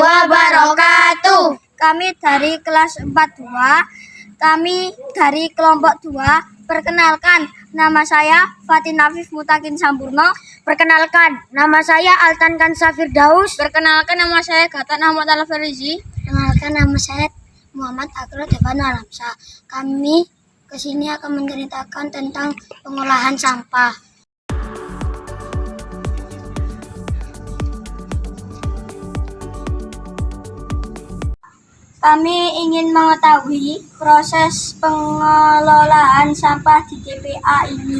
warahmatullahi wabarakatuh. Kami dari kelas 42, kami dari kelompok 2. Perkenalkan, nama saya Fatin Afif Mutakin Sampurno. Perkenalkan, nama saya Altan Kansa Firdaus. Perkenalkan, nama saya Gatan Ahmad Al-Farizi. Perkenalkan, nama saya Muhammad Akil Devan Alamsa. Kami kesini akan menceritakan tentang pengolahan sampah. Kami ingin mengetahui proses pengelolaan sampah di TPA ini.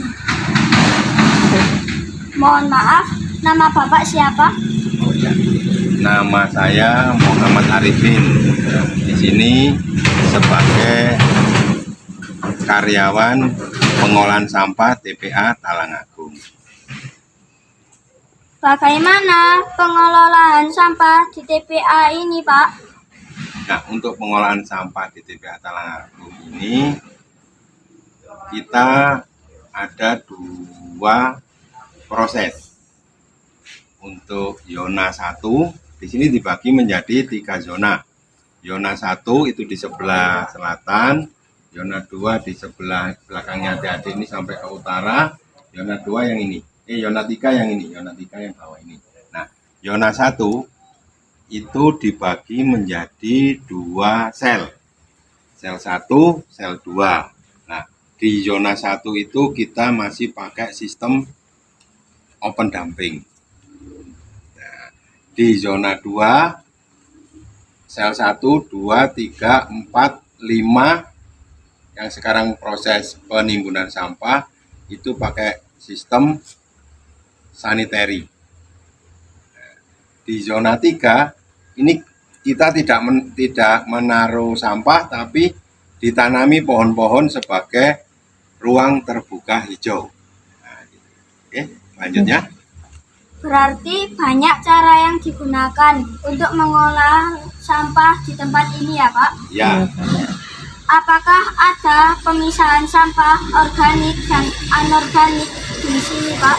Mohon maaf, nama Bapak siapa? Oh ya, nama saya Muhammad Arifin. Di sini sebagai karyawan pengolahan sampah TPA Talangagung. Bagaimana pengelolaan sampah di TPA ini, Pak? Nah, untuk pengolahan sampah di TPA Talangagung ini kita ada 2 proses. Untuk zona 1 di sini dibagi menjadi 3 zona. Zona 1 itu di sebelah selatan, zona 2 di sebelah belakangnya adik-adik ini sampai ke utara, zona 2 yang ini. Zona 3 yang ini, zona 3 yang bawah ini. Nah, zona 1 itu dibagi menjadi 2 sel. Sel 1, sel 2. Nah, di zona 1 itu kita masih pakai sistem open dumping. Nah, di zona 2, sel 1, 2, 3, 4, 5 yang sekarang proses penimbunan sampah itu pakai sistem sanitary. Di zona 3 ini kita tidak menaruh sampah tapi ditanami pohon-pohon sebagai ruang terbuka hijau. Nah, gitu. Oke, lanjutnya. Berarti banyak cara yang digunakan untuk mengolah sampah di tempat ini ya, Pak? Ya. Apakah ada pemisahan sampah organik dan anorganik di sini, Pak?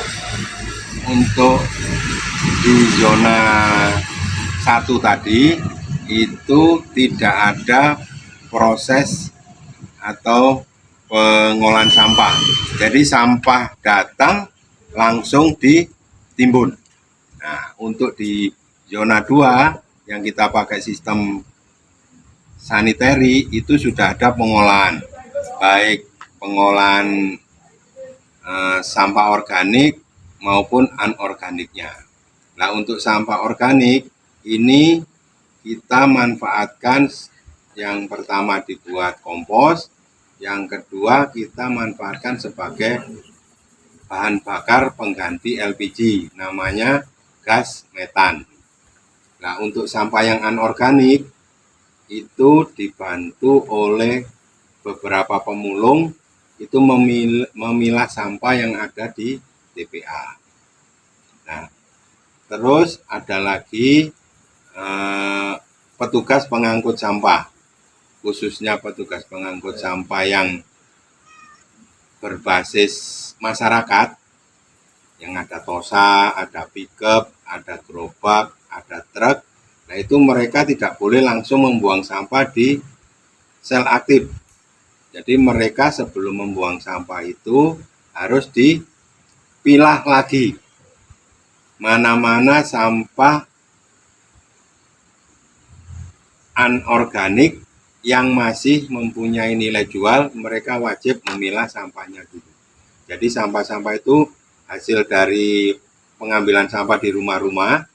Untuk di zona 1 tadi itu tidak ada proses atau pengolahan sampah. Jadi sampah datang langsung ditimbun. Nah, untuk di zona 2 yang kita pakai sistem sanitary itu sudah ada pengolahan. Baik pengolahan sampah organik maupun anorganiknya. Nah, untuk sampah organik ini kita manfaatkan yang pertama dibuat kompos, yang kedua kita manfaatkan sebagai bahan bakar pengganti LPG, namanya gas metan. Nah, untuk sampah yang anorganik itu dibantu oleh beberapa pemulung itu memilah sampah yang ada di TPA. Nah, terus ada lagi petugas pengangkut sampah, khususnya petugas pengangkut sampah yang berbasis masyarakat, yang ada tosa, ada pickup, ada gerobak, ada truk. Nah, itu mereka tidak boleh langsung membuang sampah di sel aktif. Jadi mereka sebelum membuang sampah itu harus dipilah lagi. Mana-mana sampah anorganik yang masih mempunyai nilai jual, mereka wajib memilah sampahnya dulu. Jadi sampah-sampah itu hasil dari pengambilan sampah di rumah-rumah,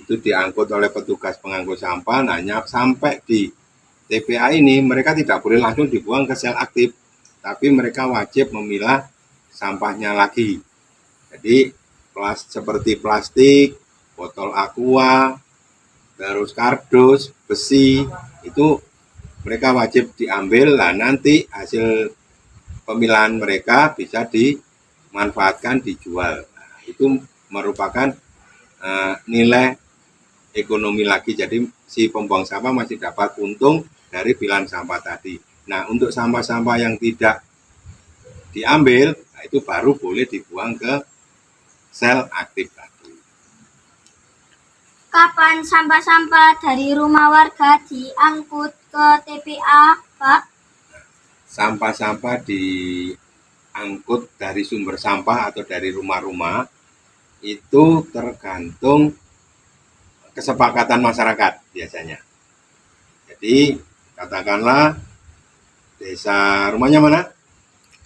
itu diangkut oleh petugas pengangkut sampah. Nah, sampai di TPA ini mereka tidak boleh langsung dibuang ke sel aktif, tapi mereka wajib memilah sampahnya lagi. Jadi seperti plastik, botol aqua, terus kardus, besi, itu mereka wajib diambil. Lah, nanti hasil pemilahan mereka bisa dimanfaatkan, dijual. Nah, itu merupakan nilai ekonomi lagi. Jadi si pembuang sampah masih dapat untung dari pilihan sampah tadi. Nah, untuk sampah-sampah yang tidak diambil, nah itu baru boleh dibuang ke sel aktif tadi. Kapan sampah-sampah dari rumah warga diangkut ke TPA, Pak? Sampah-sampah diangkut dari sumber sampah atau dari rumah-rumah itu tergantung kesepakatan masyarakat biasanya. Jadi katakanlah desa, rumahnya mana?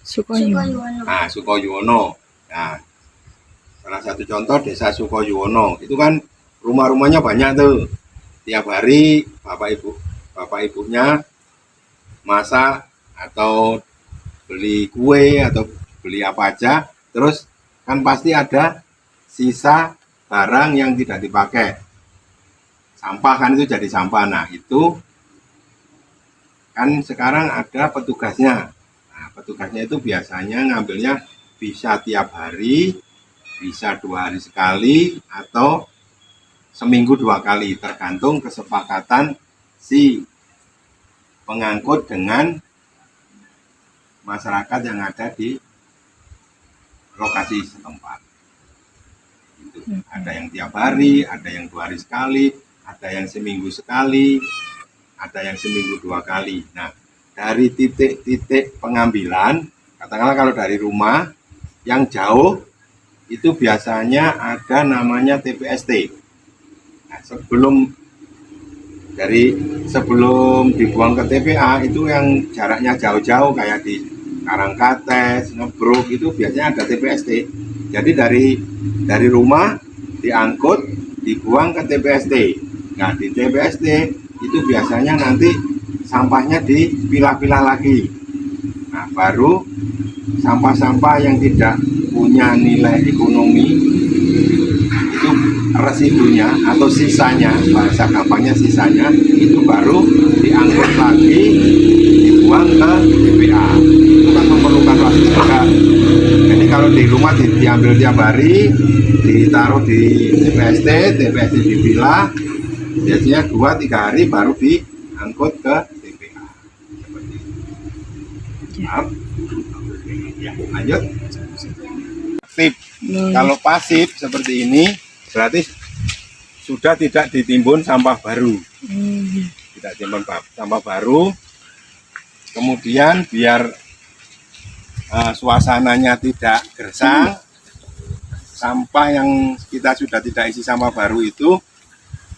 Sukoyono. Nah, Sukoyono. Nah, salah satu contoh desa Sukoyono itu kan rumah-rumahnya banyak tuh. Tiap hari bapak ibunya masak atau beli kue atau beli apa aja, terus kan pasti ada sisa barang yang tidak dipakai. Sampah kan itu jadi sampah. Nah, itu kan sekarang ada petugasnya. Nah, petugasnya itu biasanya ngambilnya bisa tiap hari, bisa 2 hari sekali, atau seminggu 2 kali, tergantung kesepakatan si pengangkut dengan masyarakat yang ada di lokasi setempat. Itu. Ada yang tiap hari, ada yang 2 hari sekali, ada yang seminggu sekali, ada yang seminggu 2 kali. Nah, dari titik-titik pengambilan, katakanlah kalau dari rumah yang jauh itu biasanya ada namanya TPST. Nah, sebelum dibuang ke TPA itu yang jaraknya jauh-jauh kayak di Karangkates, Ngebruk itu biasanya ada TPST. Jadi dari rumah diangkut, dibuang ke TPST. Nah, di TPST itu biasanya nanti sampahnya dipilah-pilah lagi. Nah, baru sampah-sampah yang tidak punya nilai ekonomi itu residunya atau sisanya, bahasa gampangnya sisanya, itu baru diangkut lagi, dibuang ke TPA. Itu kan memerlukan waktu juga. Jadi kalau di rumah diambil tiap hari, ditaruh di TPST dipilah, biasanya 2-3 hari baru diangkut ke TPA. Seperti itu. Ya, lanjut. Aktif. Kalau pasif seperti ini berarti sudah tidak ditimbun sampah baru. Tidak timbun sampah baru. Kemudian biar suasananya tidak gersang, sampah yang kita sudah tidak isi sampah baru itu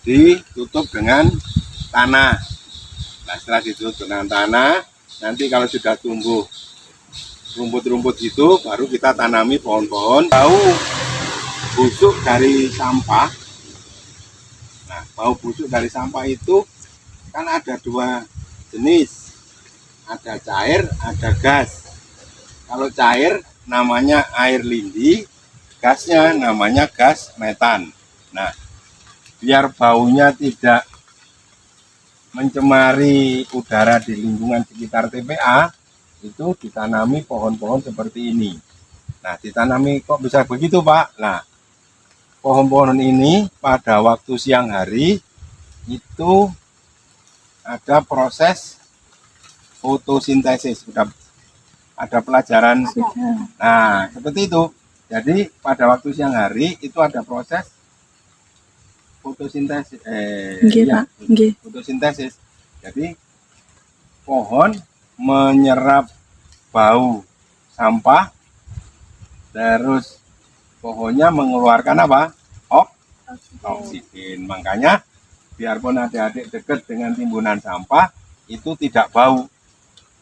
ditutup dengan tanah. Nah, setelah ditutup dengan tanah, nanti kalau sudah tumbuh rumput-rumput itu baru kita tanami pohon-pohon. Bau busuk dari sampah. Nah, bau busuk dari sampah itu kan ada 2 jenis. Ada cair, ada gas. Kalau cair namanya air lindi, gasnya namanya gas metan. Nah, biar baunya tidak mencemari udara di lingkungan sekitar TPA, itu ditanami pohon-pohon seperti ini. Nah, ditanami kok bisa begitu, Pak? Nah, pohon-pohon ini pada waktu siang hari itu ada proses fotosintesis. Sudah ada pelajaran. Nah, seperti itu. Jadi pada waktu siang hari itu ada proses fotosintesis. Fotosintesis. Jadi pohon menyerap bau sampah, terus pohonnya mengeluarkan apa? Oksigen. Makanya biarpun adik-adik dekat dengan timbunan sampah itu tidak bau.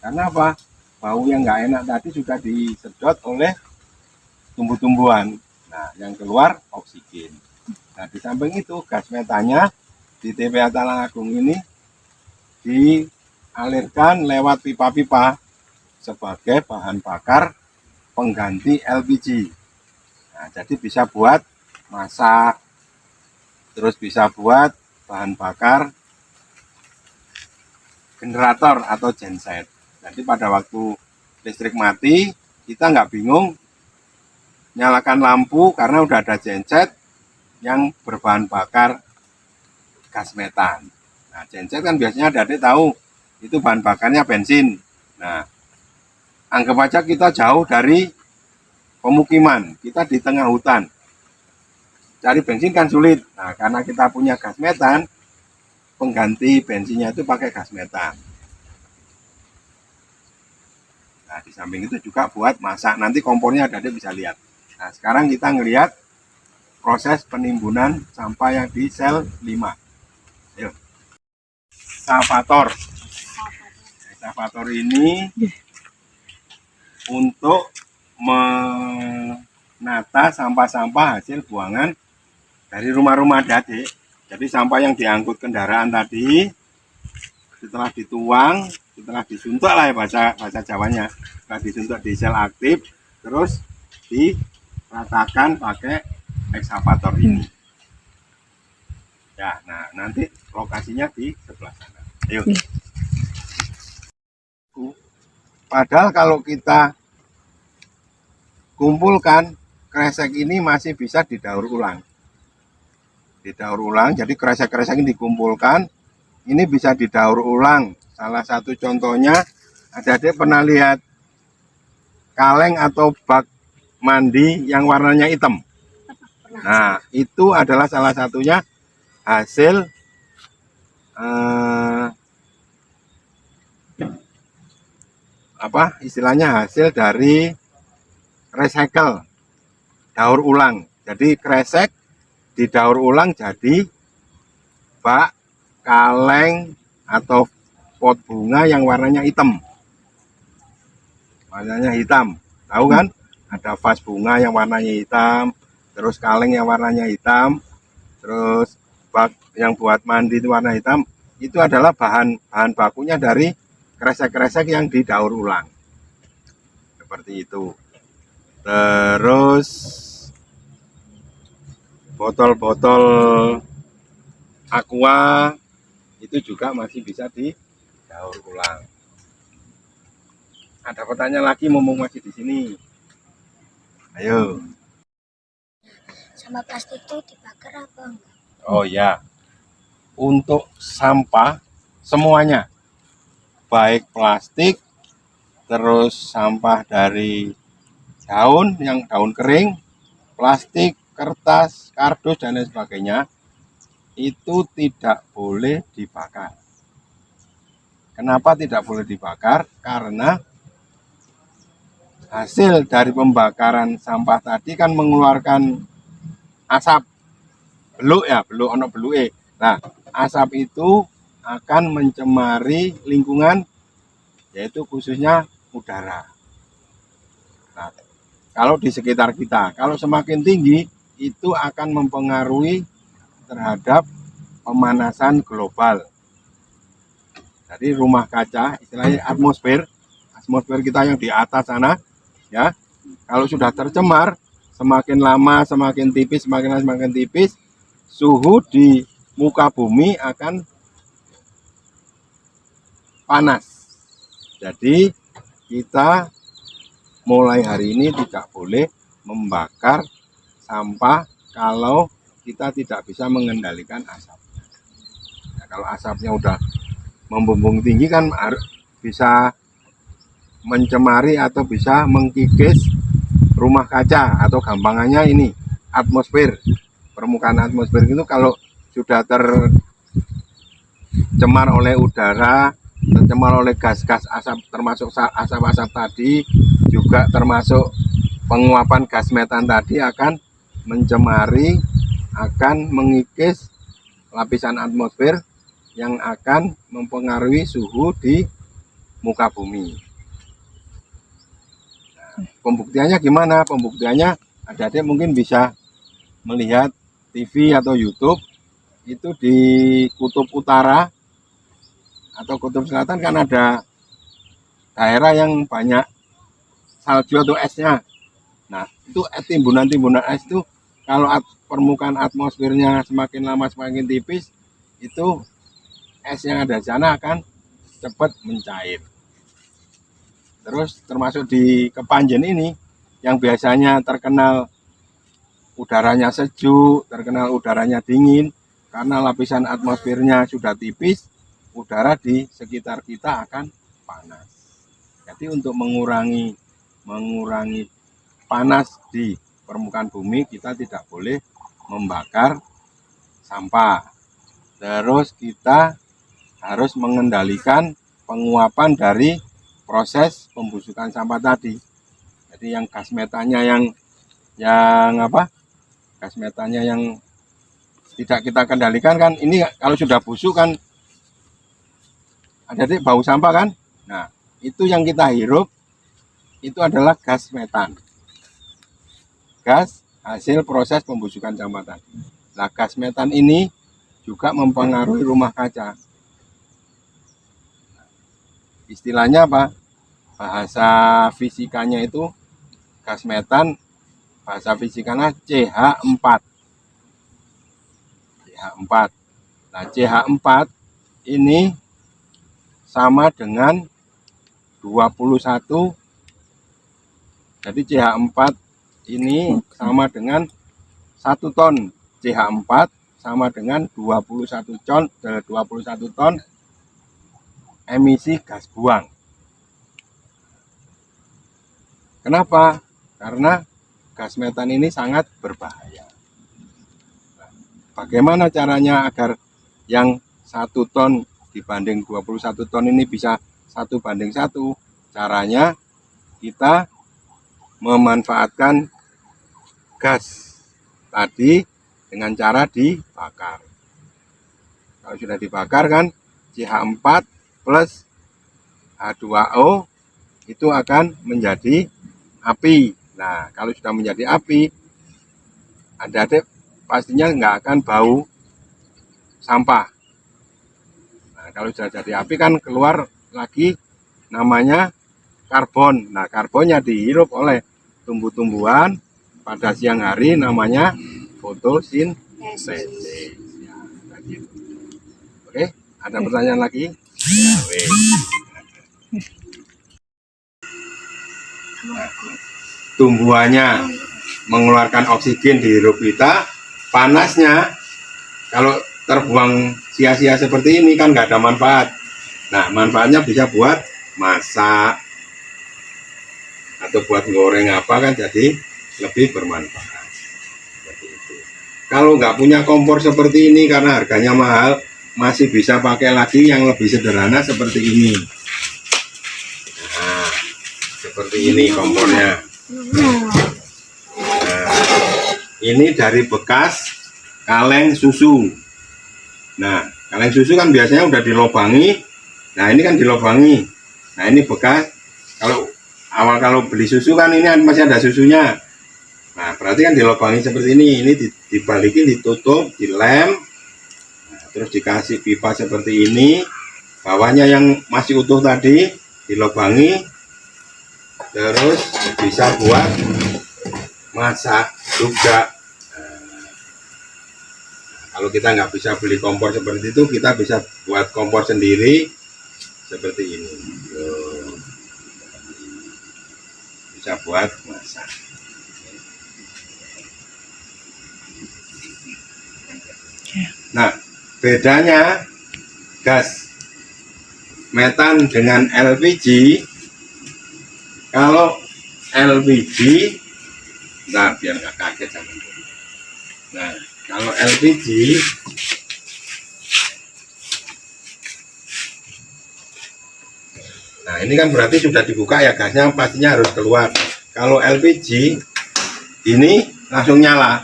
Karena apa? Bau yang nggak enak tadi sudah disedot oleh tumbuh-tumbuhan. Nah, yang keluar oksigen. Nah, di samping itu gas metannya di TPA Talangagung ini dialirkan lewat pipa-pipa sebagai bahan bakar pengganti LPG. Nah, jadi bisa buat masak, terus bisa buat bahan bakar generator atau genset. Jadi pada waktu listrik mati, kita nggak bingung nyalakan lampu karena udah ada genset yang berbahan bakar gas metan. Nah, genset kan biasanya adik tahu itu bahan bakarnya bensin. Nah, anggap aja kita jauh dari pemukiman, kita di tengah hutan. cari bensin kan sulit. Nah, karena kita punya gas metan, pengganti bensinnya itu pakai gas metan. Nah, di samping itu juga buat masak. Nanti kompornya ada, bisa lihat. Nah, sekarang kita ngelihat proses penimbunan sampah yang di sel 5. Yuk. Ekskavator. Ekskavator ini untuk menata sampah-sampah hasil buangan dari rumah-rumah adik. Jadi sampah yang diangkut kendaraan tadi, setelah dituang, setelah disuntuk lah ya bahasa Jawanya, setelah disuntuk di sel aktif, terus diratakan pakai ekskavator ini. Ya, nah nanti lokasinya di sebelah sana. Ayo. Padahal kalau kita kumpulkan, kresek ini masih bisa didaur ulang. Didaur ulang, jadi kresek-kresek ini dikumpulkan, ini bisa didaur ulang. Salah satu contohnya, adik-adik pernah lihat kaleng atau bak mandi yang warnanya hitam. Nah, itu adalah salah satunya hasil istilahnya hasil dari recycle, daur ulang. Jadi kresek didaur ulang jadi bak, kaleng atau pot bunga yang warnanya hitam. Warnanya hitam, tahu kan? Ada vas bunga yang warnanya hitam, terus kaleng yang warnanya hitam, terus bak yang buat mandi itu warna hitam. Itu adalah bahan bakunya dari kresek-kresek yang didaur ulang. Seperti itu. Terus botol-botol aqua itu juga masih bisa didaur ulang. Ada pertanyaan lagi, mumpung masih di sini. Ayo. Sampah plastik itu dibakar apa enggak? Oh ya, untuk sampah semuanya, baik plastik, terus sampah dari daun, yang daun kering, plastik, kertas, kardus, dan lain sebagainya, itu tidak boleh dibakar. Kenapa tidak boleh dibakar? Karena hasil dari pembakaran sampah tadi kan mengeluarkan asap, beluk ya, beluk ono beluke. Nah, asap itu akan mencemari lingkungan, yaitu khususnya udara. Nah, kalau di sekitar kita, kalau semakin tinggi, itu akan mempengaruhi terhadap pemanasan global. Jadi rumah kaca, istilahnya atmosfer kita yang di atas sana, ya, kalau sudah tercemar, semakin lama semakin tipis, suhu di muka bumi akan panas. Jadi kita mulai hari ini tidak boleh membakar sampah kalau kita tidak bisa mengendalikan asap. Nah, kalau asapnya udah membumbung tinggi kan bisa mencemari atau bisa mengkikis rumah kaca, atau gampangannya ini atmosfer. Permukaan atmosfer itu kalau sudah tercemar oleh udara, tercemar oleh gas-gas asap, termasuk asap-asap tadi, juga termasuk penguapan gas metan tadi, akan mencemari, akan mengikis lapisan atmosfer yang akan mempengaruhi suhu di muka bumi. Pembuktiannya gimana? Pembuktiannya adik-adik mungkin bisa melihat TV atau YouTube, itu di kutub utara atau kutub selatan kan ada daerah yang banyak salju atau esnya. Nah, itu timbunan-timbunan es itu kalau permukaan atmosfernya semakin lama semakin tipis, itu es yang ada di sana akan cepat mencair. Terus termasuk di Kepanjen ini, yang biasanya terkenal udaranya sejuk, terkenal udaranya dingin, karena lapisan atmosfernya sudah tipis, udara di sekitar kita akan panas. Jadi untuk mengurangi panas di permukaan bumi, kita tidak boleh membakar sampah. Terus kita harus mengendalikan penguapan dari proses pembusukan sampah tadi. Jadi yang gas metannya yang apa? Gas metannya yang tidak kita kendalikan kan, ini kalau sudah busuk kan ada bau sampah kan. Nah, itu yang kita hirup itu adalah gas metan. Gas hasil proses pembusukan sampah tadi. Nah, gas metan ini juga mempengaruhi rumah kaca. Istilahnya apa? Bahasa fisikanya itu gas metan, bahasa fisikanya CH4. CH4. Nah, CH4 ini sama dengan 21. Jadi CH4 ini sama dengan 1 ton. CH4 sama dengan 21 ton emisi gas buang. Kenapa? Karena gas metan ini sangat berbahaya. Bagaimana caranya agar yang 1 ton dibanding 21 ton ini bisa 1:1? Caranya kita memanfaatkan gas tadi dengan cara dibakar. Kalau sudah dibakar kan CH4 plus H2O itu akan menjadi api. Nah, kalau sudah menjadi api, adik-adik pastinya nggak akan bau sampah. Nah, kalau sudah jadi api kan keluar lagi namanya karbon. Nah, karbonnya dihirup oleh tumbuh-tumbuhan pada siang hari namanya fotosintesis. Ya, gitu. Oke, ada pertanyaan lagi? Ya, tumbuhannya mengeluarkan oksigen dihirup kita, panasnya kalau terbuang sia-sia seperti ini kan nggak ada manfaat. Nah, manfaatnya bisa buat masak atau buat goreng apa kan, jadi lebih bermanfaat. Seperti itu. Kalau nggak punya kompor seperti ini karena harganya mahal, masih bisa pakai lagi yang lebih sederhana seperti ini. Nah, seperti ini kompornya. Nah, ini dari bekas kaleng susu. Nah, kaleng susu kan biasanya udah dilobangi. Nah, ini kan dilobangi. Nah, ini bekas. Kalau beli susu kan ini masih ada susunya. Nah, berarti kan dilobangi seperti ini. Ini dibalikin, ditutup, dilem. Nah, terus dikasih pipa seperti ini. Bawahnya yang masih utuh tadi dilobangi. Terus bisa buat masak juga. Kalau kita nggak bisa beli kompor seperti itu, kita bisa buat kompor sendiri seperti ini. Bisa buat masak. Nah, bedanya gas metan dengan LPG. Kalau LPG, nah biar nggak kaget sama. Nah, kalau LPG nah ini kan berarti sudah dibuka ya, gasnya pastinya harus keluar. Kalau LPG ini langsung nyala.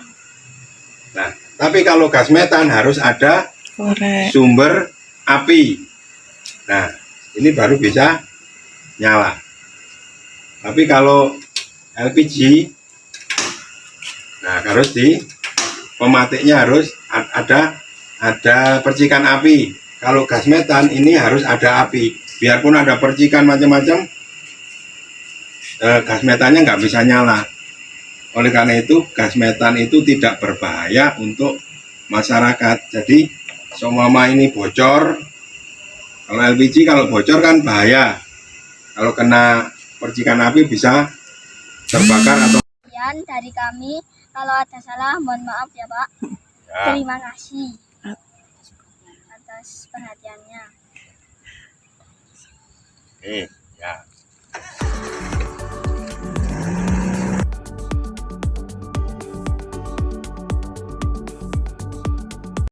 Nah, tapi kalau gas metan harus ada sumber api. Nah, ini baru bisa nyala. Tapi kalau LPG, nah harus pematiknya harus ada percikan api. Kalau gas metan ini harus ada api. Biarpun ada percikan macam-macam, gas metannya nggak bisa nyala. Oleh karena itu, gas metan itu tidak berbahaya untuk masyarakat. Jadi, seumpama ini bocor, kalau LPG kalau bocor kan bahaya. Kalau kena percikan api bisa terbakar atau. Sekian dari kami. Kalau ada salah, mohon maaf ya Pak. Ya. Terima kasih atas perhatiannya. Oke, ya.